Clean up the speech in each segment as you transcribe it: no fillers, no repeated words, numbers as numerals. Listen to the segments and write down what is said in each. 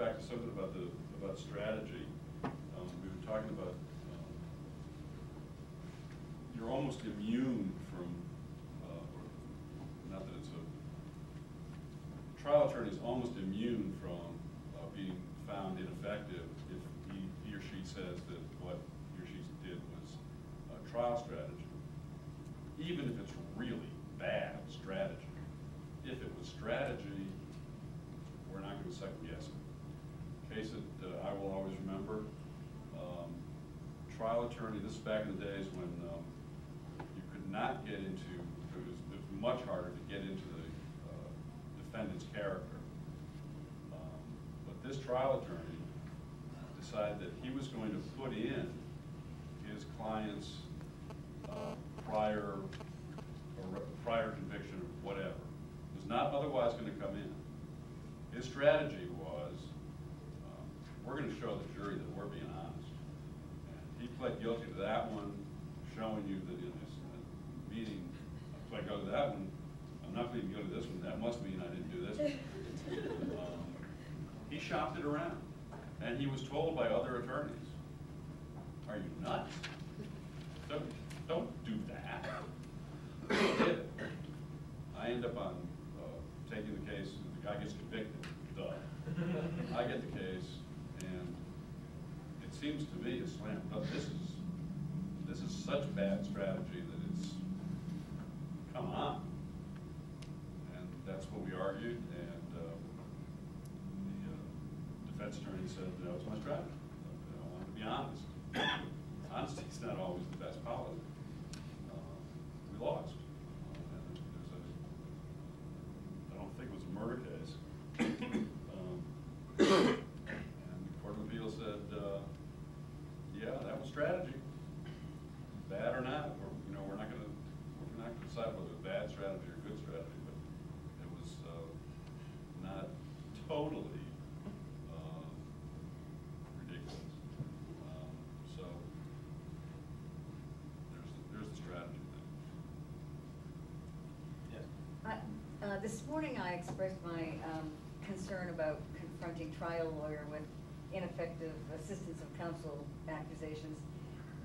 back to something about strategy. We were talking about you're almost immune from, not that it's a trial attorney is almost immune from being found ineffective if he or she says that what he or she did was trial strategy, even if it's really bad strategy. If it was strategy, we're not going to second guess it. Case that I will always remember, trial attorney, this is back in the days when you could not get into, it was much harder to get into the defendant's character. But this trial attorney decided that he was going to put in his client's prior conviction or whatever. It was not otherwise going to come in. His strategy was, we're going to show the jury that we're being honest. And he pled guilty to that one, showing you that in this meeting, if I go to that one, I'm not pleading guilty to this one, that must mean I didn't do this one. He shopped it around, and he was told by other attorneys, are you nuts? Don't do that. He did it. I end up on taking the case, the guy gets convicted, duh. I get the case, and it seems to me a slam dunk. This is such bad strategy that it's, come on. And that's what we argued, and the defense attorney said, that was my strategy. I wanted to be honest. Honesty's not always the best policy. We lost. I don't think it was a murder case. And the Court of Appeals said, yeah, that was strategy. Bad or not, we're not going to decide whether it was bad strategy or good strategy, but it was not totally ridiculous. So there's the strategy thing. Yes. This morning I expressed my concern about confronting trial lawyer with ineffective assistance of counsel accusations.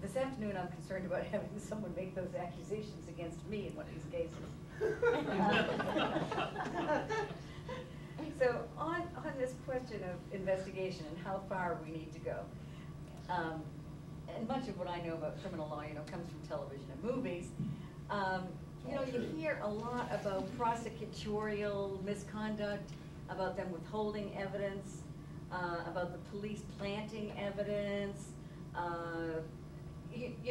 This afternoon I'm concerned about having someone make those accusations against me in one of these cases. So on this question of investigation and how far we need to go, and much of what I know about criminal law, comes from television and movies. You hear a lot about prosecutorial misconduct, about them withholding evidence, about the police planting evidence,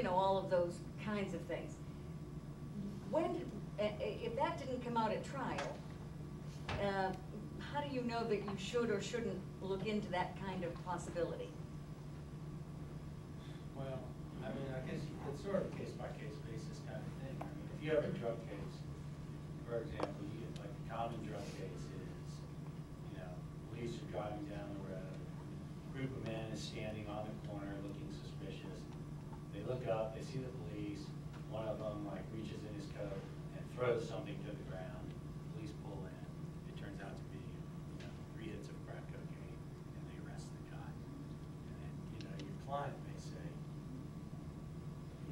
all of those kinds of things. If that didn't come out at trial, how do you know that you should or shouldn't look into that kind of possibility? Well, I guess it's sort of case-by-case basis kind of thing. If you have a drug case, for example, you get like a common drug case is, police are driving down the road, a group of men is standing on the corner looking suspicious. They look up, they see the police, one of them reaches in his coat and throws something to the ground. Police pull in. It turns out to be 3 hits of crack cocaine, and they arrest the guy. And then your client may say,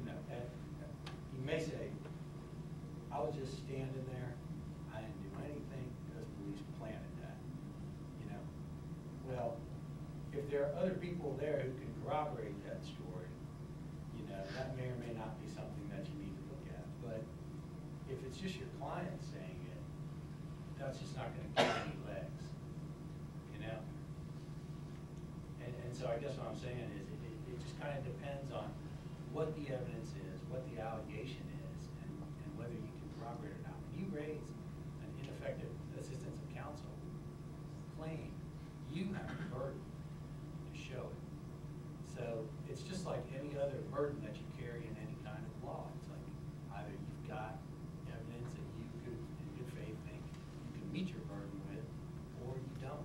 he may say, I was just standing there, I didn't do anything because police planted that. Well, if there are other people there who can corroborate that story, that may or may not be something that you need to look at. But if it's just your client saying it, that's just not going to get any legs, And so I guess what I'm saying is it just kind of depends on what the evidence is, what the allegation is, and whether you can corroborate it or not. When you raise an ineffective assistance of counsel claim, you have the burden to show it. So it's just like any other burden that you carry in any kind of law. It's like either you've got evidence that you could, in good faith, think you can meet your burden with, or you don't.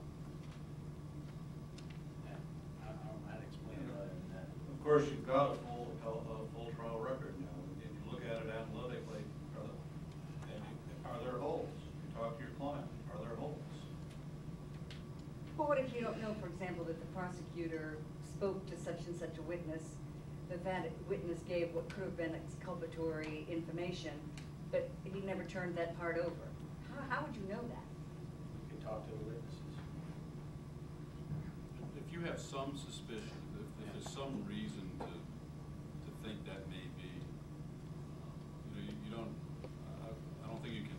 And I don't know how to explain it other than that. Of course, you've got a full trial record now. If you look at it analytically, are there holes? You talk to your client, are there holes? But what if you don't know, for example, that the prosecutor spoke to such and such a witness, that witness gave what could have been exculpatory information, but he never turned that part over? How would you know that? You can talk to the witnesses. If you have some suspicion, if there's some reason to think that may be, you don't, I don't think you can,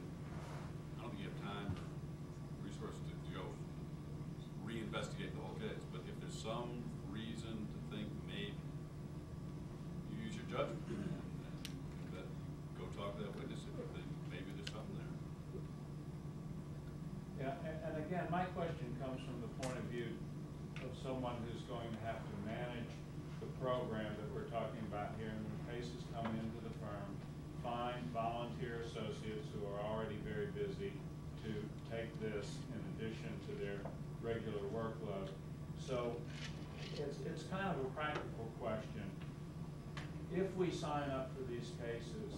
I don't think you have time or resources to go reinvestigate the whole case. But if there's some reason to think maybe, you use your judgment and go talk to that witness if you think maybe there's something there. Yeah, and again, my question comes from the point of view of someone who's going to have to manage the program that we're talking about here. And when cases come into the firm, find volunteer associates who are already very busy to take this in addition to their regular workload. So it's kind of a practical question. If we sign up for these cases,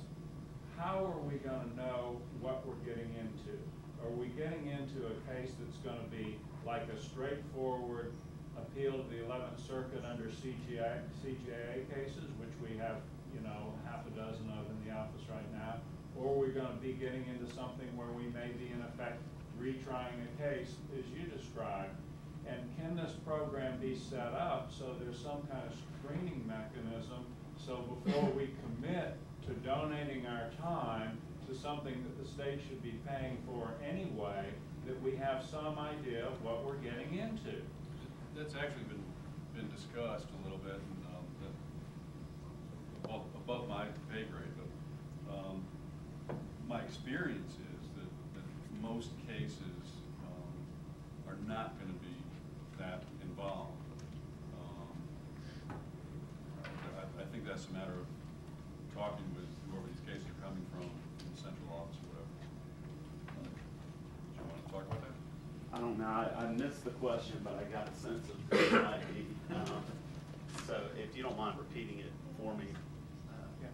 how are we going to know what we're getting into? Are we getting into a case that's going to be like a straightforward appeal to the 11th Circuit under CJA cases, which we have, half a dozen of in the office right now? Or are we going to be getting into something where we may be, in effect, retrying a case as you described? And can this program be set up so there's some kind of screening mechanism so before we commit to donating our time to something that the state should be paying for anyway, that we have some idea of what we're getting into? That's actually been discussed a little bit, and above my pay grade, but my experience is that most cases are not going to be that involved. I think that's a matter of talking with whoever these cases are coming from in the central office or whatever. Do you want to talk about that? I don't know. I missed the question, but I got a sense of what it might be. So if you don't mind repeating it for me.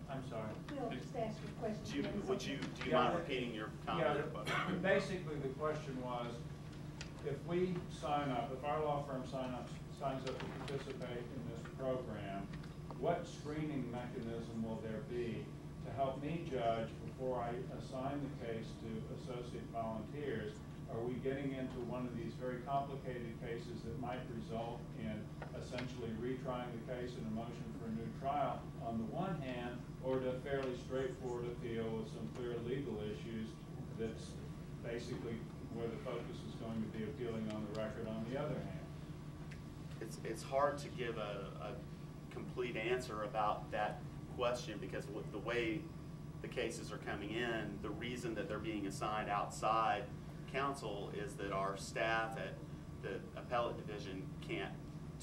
I'm sorry. We'll just ask your question. Do you mind repeating your comment? Yeah, basically the question was, if we sign up, if our law firm signs up to participate in this program, what screening mechanism will there be to help me judge before I assign the case to associate volunteers? Are we getting into one of these very complicated cases that might result in essentially retrying the case in a motion for a new trial on the one hand, or to a fairly straightforward appeal with some clear legal issues that's basically where the focus is going to be appealing on the record on the other hand? It's hard to give a complete answer about that question because with the way the cases are coming in, the reason that they're being assigned outside counsel is that our staff at the appellate division can't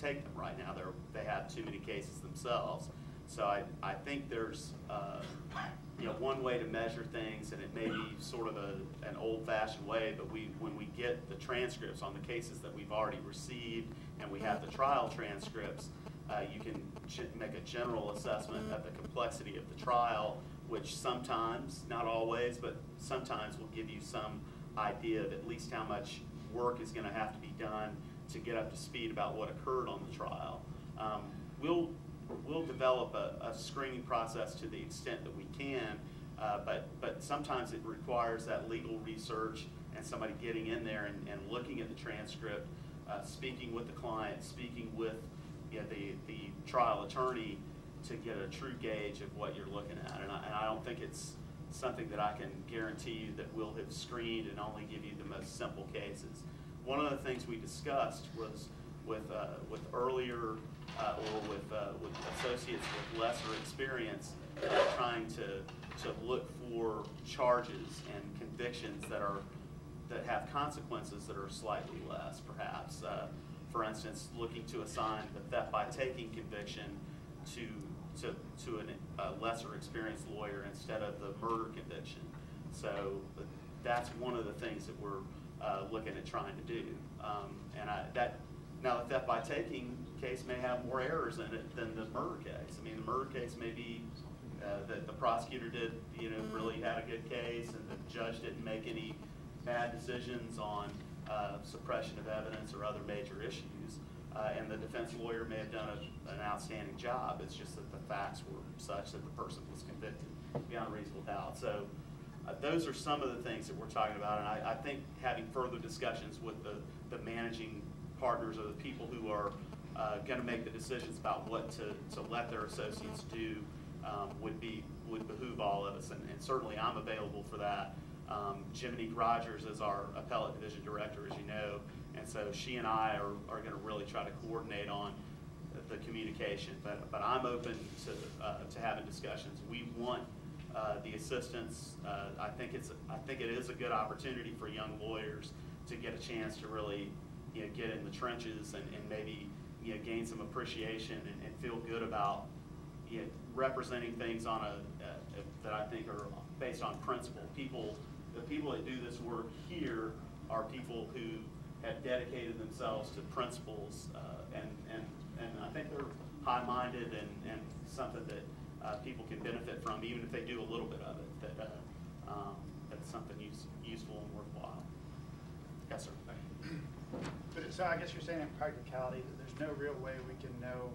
take them right now. They have too many cases themselves. So I think there's one way to measure things, and it may be sort of an old-fashioned way, but when we get the transcripts on the cases that we've already received and we have the trial transcripts, you can make a general assessment of the complexity of the trial, which sometimes, not always, but sometimes will give you some idea of at least how much work is going to have to be done to get up to speed about what occurred on the trial. We'll develop a screening process to the extent that we can, but sometimes it requires that legal research and somebody getting in there and looking at the transcript, speaking with the client, speaking with the trial attorney to get a true gauge of what you're looking at. And I don't think it's something that I can guarantee you that we'll have screened and only give you the most simple cases. One of the things we discussed was with earlier or with associates with lesser experience, trying to look for charges and convictions that have consequences that are slightly less, perhaps. For instance, looking to assign the theft by taking conviction to a lesser experienced lawyer instead of the murder conviction. So that's one of the things that we're looking at trying to do. Now the theft by taking case may have more errors in it than the murder case. I mean, the murder case may be that the prosecutor really had a good case and the judge didn't make any bad decisions on suppression of evidence or other major issues. And the defense lawyer may have done an outstanding job. It's just that the facts were such that the person was convicted beyond reasonable doubt. So those are some of the things that we're talking about. And I think having further discussions with the managing partners or the people who are going to make the decisions about what to let their associates do would behoove all of us. And certainly I'm available for that. Jiminy Rogers is our appellate division director, as you know, and so she and I are going to really try to coordinate on the communication. But I'm open to having discussions. We want the assistance. I think it is a good opportunity for young lawyers to get a chance to really get in the trenches and maybe gain some appreciation and feel good about representing things on that I think are based on principle. The people that do this work here are people who have dedicated themselves to principles, and I think they're high-minded and something that people can benefit from, even if they do a little bit of it. That's something useful and worthwhile. Yes, sir. But so I guess you're saying in practicality that there's no real way we can know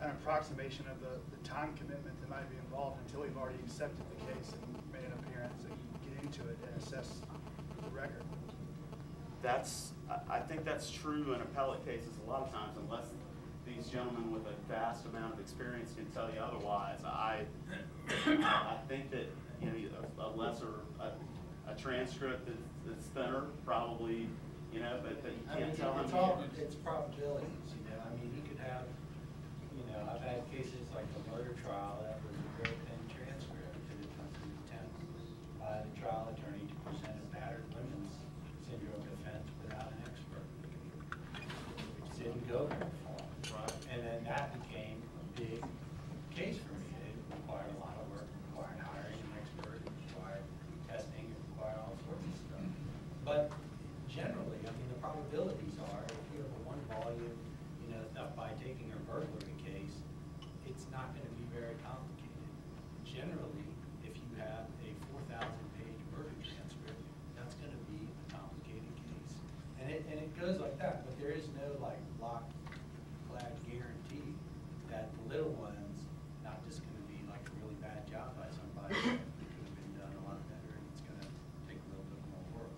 an approximation of the time commitment that might be involved until we've already accepted the case and made an appearance and get into it and assess the record. I think that's true in appellate cases a lot of times, unless these gentlemen with a vast amount of experience can tell you otherwise. I think that a transcript that's thinner probably, but you can't tell him. It's probabilities, I mean, he could have, I've had cases like the murder trial that was a very thin transcript and it comes to attempt by the trial attorney to present a battered women's syndrome defense without an expert, which didn't go very far. Right. And then that became a big case for me. It required a lot of work, it required hiring an expert, it required testing, it required all sorts of stuff. But generally, I mean, the probabilities are if you have a one volume, by taking a burglary case, it's not going to be very complicated. Generally, if you have a 4,000-page murder transcript, that's going to be a complicated case. And it goes like that, but there is no lock-clad guarantee that the little one's not just going to be like a really bad job by somebody that could have been done a lot better, and it's going to take a little bit more work.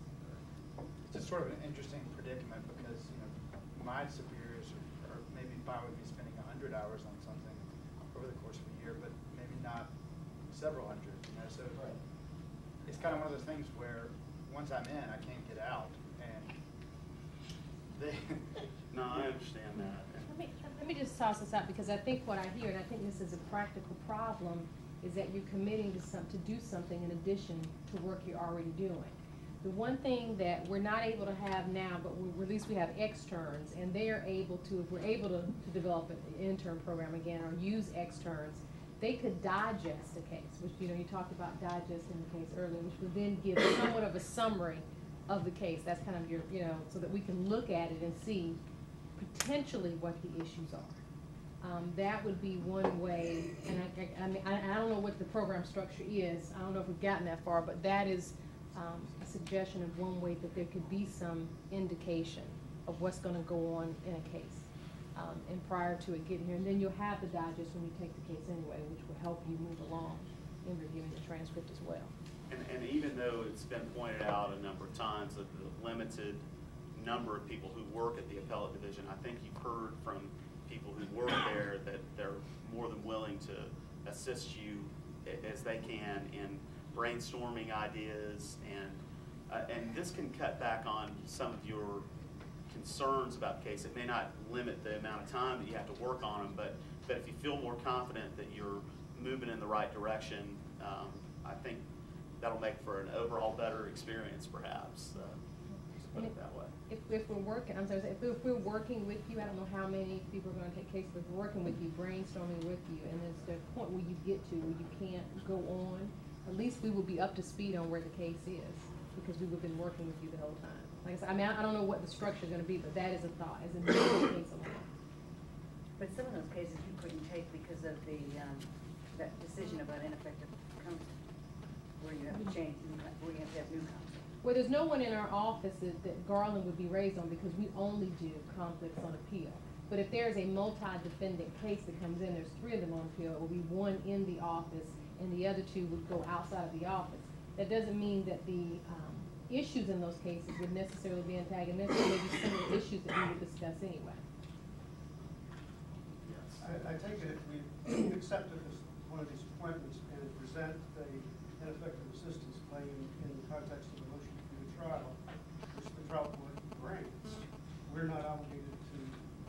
It's just sort of an interesting predicament because my superiors are maybe fine with me spending 100 hours on something over the course of a year, but maybe not several hundred. So right. It's kind of one of those things where once I'm in, I can't get out, and they. No, I understand that. Let me just toss this out because I think what I hear, and I think this is a practical problem, is that you're committing to do something in addition to work you're already doing. The one thing that we're not able to have now, but at least we have externs, and they are able to, if we're able to develop an intern program again or use externs, they could digest a case, which, you talked about digesting the case earlier, which would then give somewhat of a summary of the case. That's kind of your, so that we can look at it and see potentially what the issues are. That would be one way, and I don't know what the program structure is. I don't know if we've gotten that far, but that is a suggestion of one way that there could be some indication of what's going to go on in a case, and prior to it getting here. And then you'll have the digest when you take the case anyway, which will help you move along in reviewing the transcript as well. And even though it's been pointed out a number of times that the limited number of people who work at the appellate division, I think you've heard from people who work there that they're more than willing to assist you as they can in brainstorming ideas, and this can cut back on some of your concerns about the case. It may not limit the amount of time that you have to work on them, but if you feel more confident that you're moving in the right direction, I think that'll make for an overall better experience, perhaps. Just put it that way. If we're working, I'm sorry, if we're working with you, I don't know how many people are going to take cases, but if we're working with you, brainstorming with you, and there's the point where you get to where you can't go on, at least we will be up to speed on where the case is, because we would have been working with you the whole time. Like I said, I don't know what the structure is going to be, but that is a thought, as a new case along. But some of those cases you couldn't take because of that decision about ineffective counsel, where you have to change, where you have to have new counsel. Well, there's no one in our office that Garland would be raised on because we only do conflicts on appeal. But if there's a multi-defendant case that comes in, there's 3 of them on appeal, it will be 1 in the office and the other 2 would go outside of the office. That doesn't mean that the issues in those cases would necessarily be antagonistic, maybe some of the issues that we would discuss anyway. I take it if we accepted this, one of these appointments and present a ineffective assistance claim in the context of a motion to do a trial, which the trial court grants, we're not obligated to.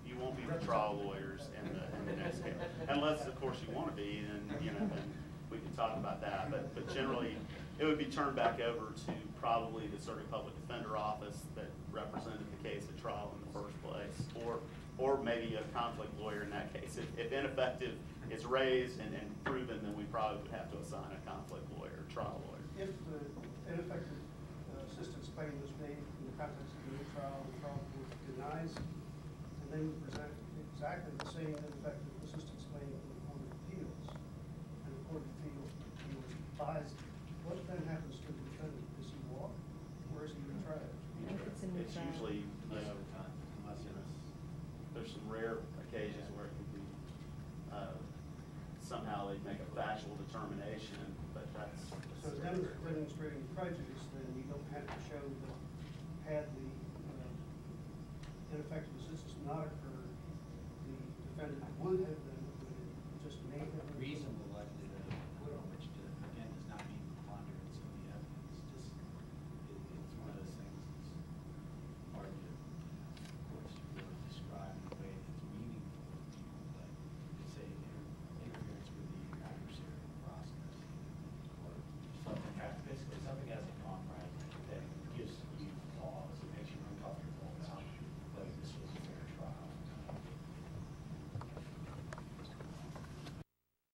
You won't be the trial lawyers in the next case, unless, of course, you want to be, then, then we can talk about that. But generally, it would be turned back over to probably the Circuit Public Defender Office that represented the case at trial in the first place, or maybe a conflict lawyer in that case. If ineffective is raised and proven, then we probably would have to assign a conflict lawyer, trial lawyer. If the ineffective assistance claim was made in the context of a trial, the trial court denies, and then we present exactly the same ineffective assistance claim in the Court of Appeals, and the Court of Appeals buys, what then happens to the defendant? Does he walk, or is he retried? It's a new It's trial. usually, Most of the time, unless there's some rare occasions where it can be, somehow they make a factual determination, but that's. So demonstrating prejudice, then you don't have to show that had the ineffective assistance not occurred, the defendant would have